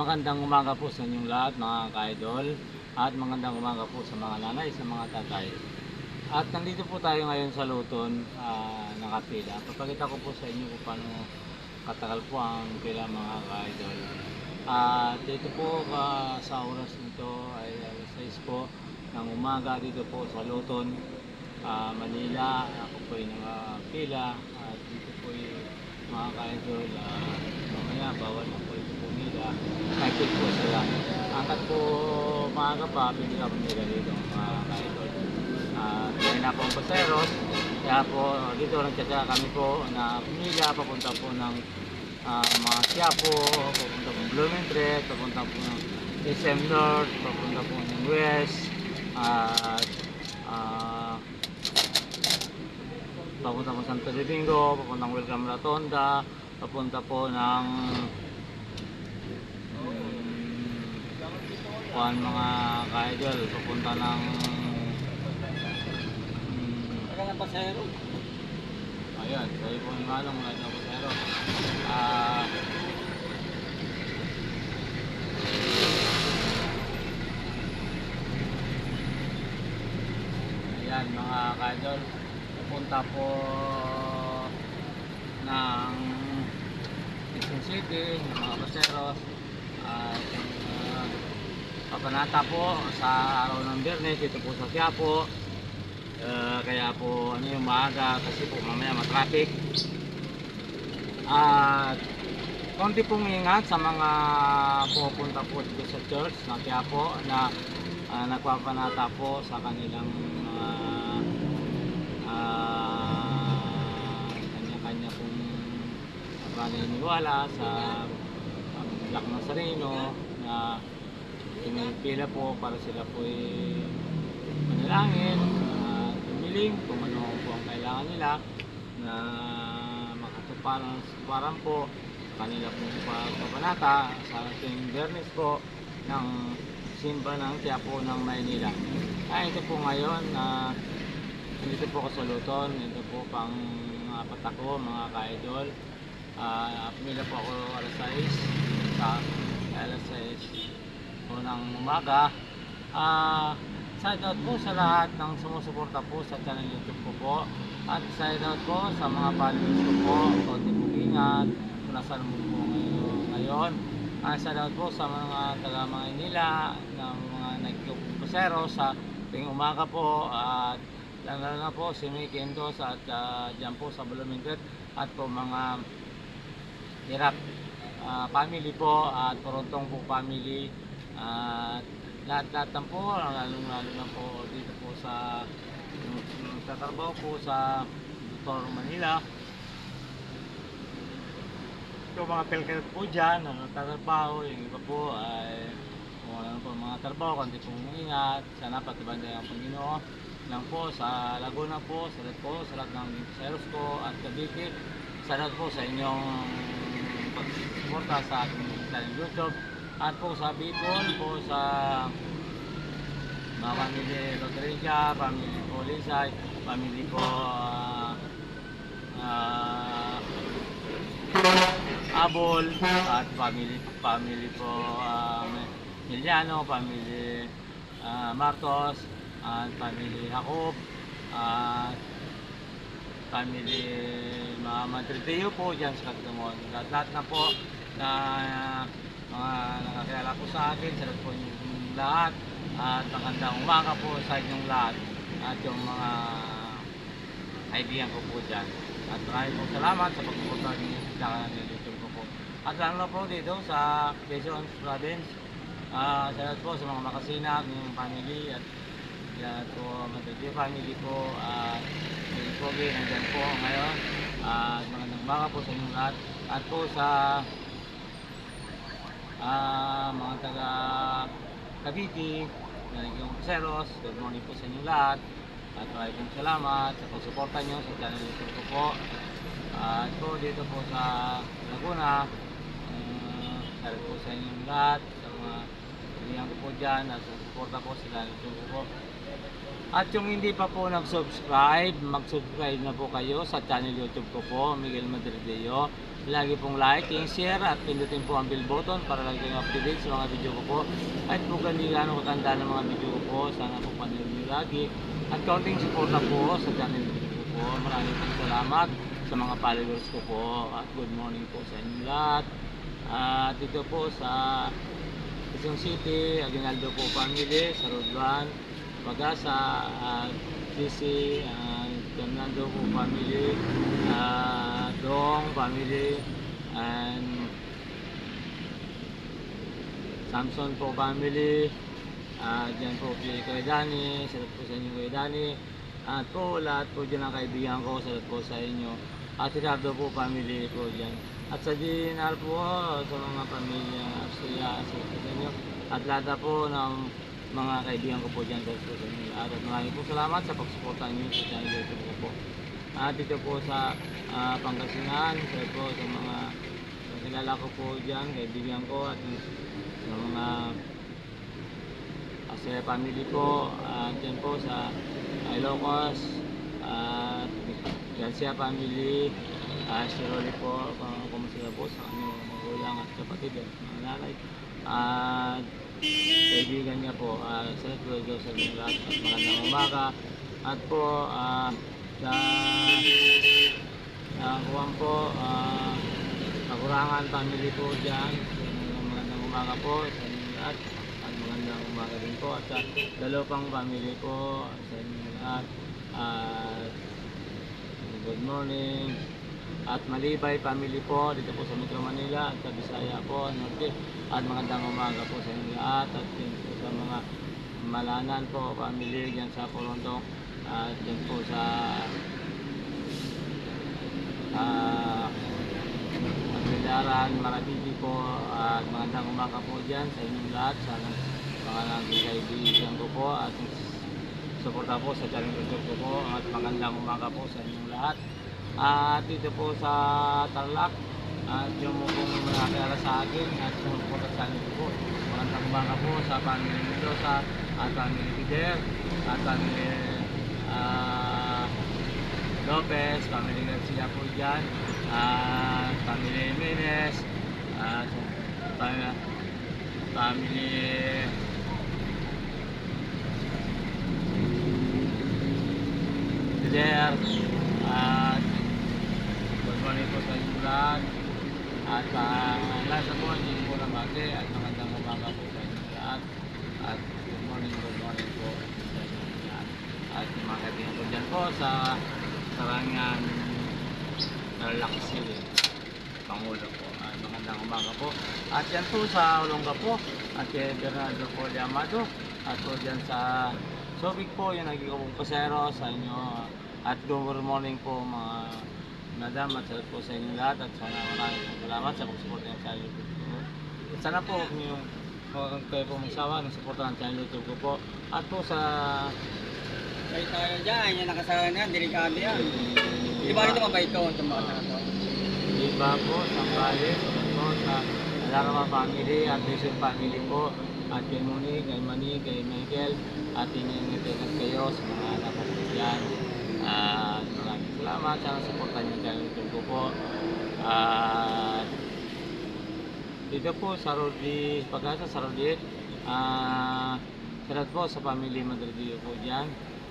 Magandang umaga po sa inyong lahat mga ka-idol at magandang umaga po sa mga nanay, sa mga tatay. At nandito po tayo ngayon sa Luton, nakapila. Papakita ko po sa inyo kung paano katagal po ang pila mga ka-idol. Dito po sa oras nito ay alas 6 po ng umaga dito po sa Luton, Manila. Ako po ay nakapila at dito po ay mga ka-idol, mamaya bawal na po ito pumila. Kahit po sila. Angkat po maaga pa, pili ka pumila dito mga ka-idol. Ngayon na po ang paseros. Kaya po dito nagtsatsa kami po na pumila papunta po ng mga Quiapo, papunta po ng Blumentritt, papunta po ng SM North, papunta po ng West, at papunta po Santo Domingo, papunta ng Welcome Rotonda, papunta po ng mga ka-idol, papunta ng pasero. Ayan, kayo po yung manong mga pasero. Ayan mga ka-idol, pupunta po ng Quezon City, mga paseros, at papanata po sa araw ng Biyernes dito po sa Quiapo. Kaya po yung maaga kasi po mamaya matraffic. At konti pong ingat sa mga pupunta po dito sa church na Quiapo na nagpapanata po sa kanilang kanya-kanya pong paniniwala sa Black Nazareno na pila po para sila po manalangin, tumiling kung ano po ang kailangan nila na makatuparan po kanila pong pagpapanata sa ating Biyernes po ng simba ng Quiapo ng Maynila. Ito po ngayon dito po ako sa Luton. Ito po pang apat ako mga ka-idol. Pumila po ako alas 6 po ng umaga. Side out po sa lahat ng sumusuporta po sa channel YouTube ko po. At side out po sa mga followers ko po. Konti po ingat kung nasaan mo po ngayon. Side out po sa mga taga Maynila ng mga nagkupusero sa ting umaga po. At lalo na po si Mickey Endos at dyan po sa Blumentritt at po mga hirap family po at Torontong po family at lahat po lalo na po dito po sa tatrabaho po sa Dr. Manila. Ito mga pelket po dyan tatrabaho, yung iba po ay wala po mga trabaho, kundi pong ingat, sana patiban din ang Panginoon lang po sa Laguna po, sa lahat ng seros ko at Cavite, sa lahat po sa inyong pagsuporta sa ating channel YouTube at po sa Bicol po sa mga family Rodriguez, family po Lisay, family po Abol at family po Miliano, family Marcos at family Jacob at family Madrideo po dyan sa Cagdamon. Lahat na po na mga nakakilala po sa akin, salat po yung lahat at magandang umaga po sa inyong lahat at yung mga kaibigan ko po dyan. At maraming po salamat sa pagpupunta niyo sa YouTube ko po. At lalo na po dito sa Quezon Province. Salamat po sa mga Makasinag, yung family at po Madrideo family po at Pogi nandyan po ngayon. Magandang umaga po sa inyong lahat. At po sa mga taga Cavite, yung Puseros, good morning po sa inyong lahat. At maraming pong salamat sa pagsuporta nyo sa channel YouTube ko po. At po dito po sa Laguna, salamat po sa inyong lahat, sa mga kaibigan ko po dyan, at sa suporta po sa channel YouTube ko po. At yung hindi pa po nag-subscribe, mag-subscribe na po kayo sa channel YouTube ko po, Miguel Madrideo. Lagi pong liking, share at pindutin po ang bell button para lagi kayong up-to-date sa mga video ko po. At kung hindi gaano katanda ng mga video ko po, sana po panood nyo lagi. At kaunting suporta po sa channel YouTube ko po. Maraming pong salamat sa mga followers ko po. At good morning po sa inyo lahat. At dito po sa Quezon City, Aguinaldo po family, sa Road 1, Pag-asa, Sisi, Fernando po family, Dong family, and Samson po family, dyan po si Kuya Dani, salat po sa inyo Kuya Dani, at po lahat po dyan ang kaibigan ko, salat po sa inyo, at Ricardo po family po dyan, at sa Dinar po sa mga pamilya, salat po sa inyo, at lahat po ng mga kaibigan ko po dyan sa inyo lahat. At maraming po salamat sa pagsuporta niyo sa channel YouTube ko po. At dito po sa Pangasinan, sa po sa mga kilala ko po dyan, kaibigan ko at sa mga sa family ko, at dyan po sa Ilocos, at Garcia family, si Rolly po, kumusta po sa kanyang mga magulang at kapatid at mga nanay. At kaibigan niya po, salat po ikaw sa mga lahat at magandang umaga. At po sa kuwan po, Kakurangan family po dyan, magandang umaga po sa inyo lahat at magandang umaga din po. At sa Dalopang family po sa inyo lahat, at good morning. At Malibay family po dito po sa Metro Manila at sa Bisaya po, Norte, at magandang umaga po sa inyo lahat. At din po sa mga Malanan po family dyan sa Porontong, at dyan po sa Pagbilaran, Marabidi po, at magandang umaga po dyan sa inyong lahat, sa mga naging kaibigan ko po at suporta po sa channel YouTube ko po, at magandang umaga po sa inyong lahat. At dito po sa Tarlac, at yung pong nakakilala sa akin at sumuporta sa channel ko po, magandang umaga po sa family Mendoza at family Pider at family Lopez, family Garcia po dyan, at family Jimenez, at family Pider, at good morning po sa inyo lahat. At nasa po, hindi po na bate, at magandang umaga po sa inyo lahat. At good morning po sa inyo lahat. At yung mga kaibigan ko dyan po sa Sarangan, Tarlac City, Pangulo po. At magandang umaga po. At yan po sa Olonga po, at kay Bernardo po Amado, at po dyan sa Subic po, yung naging kong pasero sa inyo. At good morning po mga madam at salat po sa inyo lahat, at sana maraming salamat sa pagsuporta ng channel YouTube ko. At sana po kung kayo po magsawa ng suporta ng channel YouTube ko po. At po sa Ay tayo dyan, yung nakasaran yan, delikado yan. Di ba ito mabait ko, itong mga tao? Iba po, Sambales, po sa Alarama family at Bison family po, at kay Moni, kay Manny, kay Michael, at ingat kayo sa mga anak ko po dyan. Maraming salamat, sana supportan nyo channel YouTube ko po. Dito po sa Rodi, Pag-asa sa Rodi, salat po sa family Madridillo po dyan.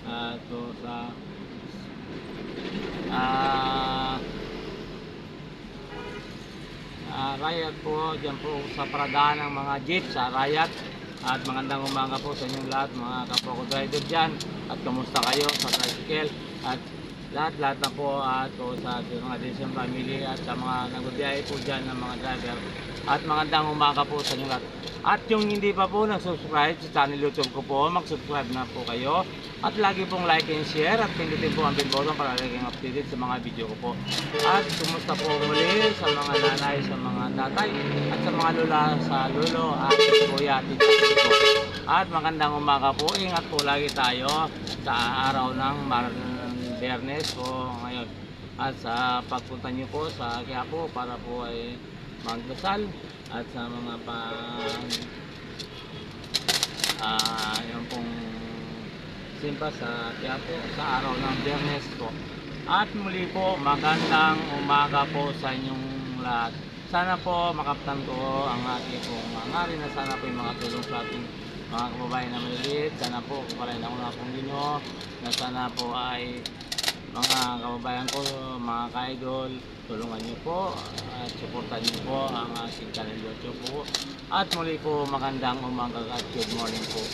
At po sa Riot po, dyan po sa paradaan ng mga jeep sa Riot. At magandang umaga po sa inyong lahat mga kapwa ko driver dyan. At kamusta kayo sa tricycle at lahat na po, at po sa mga Dizon family at sa mga nagbibiyahe po dyan ng mga driver. At magandang umaga po sa inyong lahat. At yung hindi pa po nag-subscribe sa channel YouTube ko po, mag-subscribe na po kayo. At lagi pong like and share at pindutin po ang bell button para laging updated sa mga video ko po. At kumusta po muli sa mga nanay, sa mga tatay, at sa mga lola, sa lolo, at kuya, at tita po. At magandang umaga po, ingat po lagi tayo sa araw ng Biyernes po ngayon. At sa pagpunta niyo po sa Quiapo para po ay magdasal, at sa mga yung pong simba sa Quiapo sa araw ng Biyernes po. At muli po, magandang umaga po sa inyong lahat. Sana po makaptan ko ang ating pong hangarin na sana po yung mga tulong sa ating mga kababayan na maliliit. Sana po kupalain ako na pong Ginoo na sana po ay mga kababayan ko, mga ka-idol, tulungan niyo po at suportan niyo po ang ating channel YouTube po. At muli po magandang umaga at good morning po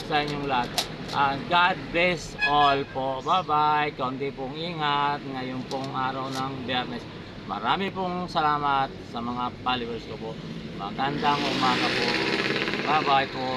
sa inyong lahat. And God bless all po. Bye-bye. Kaunti pong ingat ngayon pong araw ng Biyernes. Marami pong salamat sa mga followers ko po. Magandang umaga po. Bye-bye po.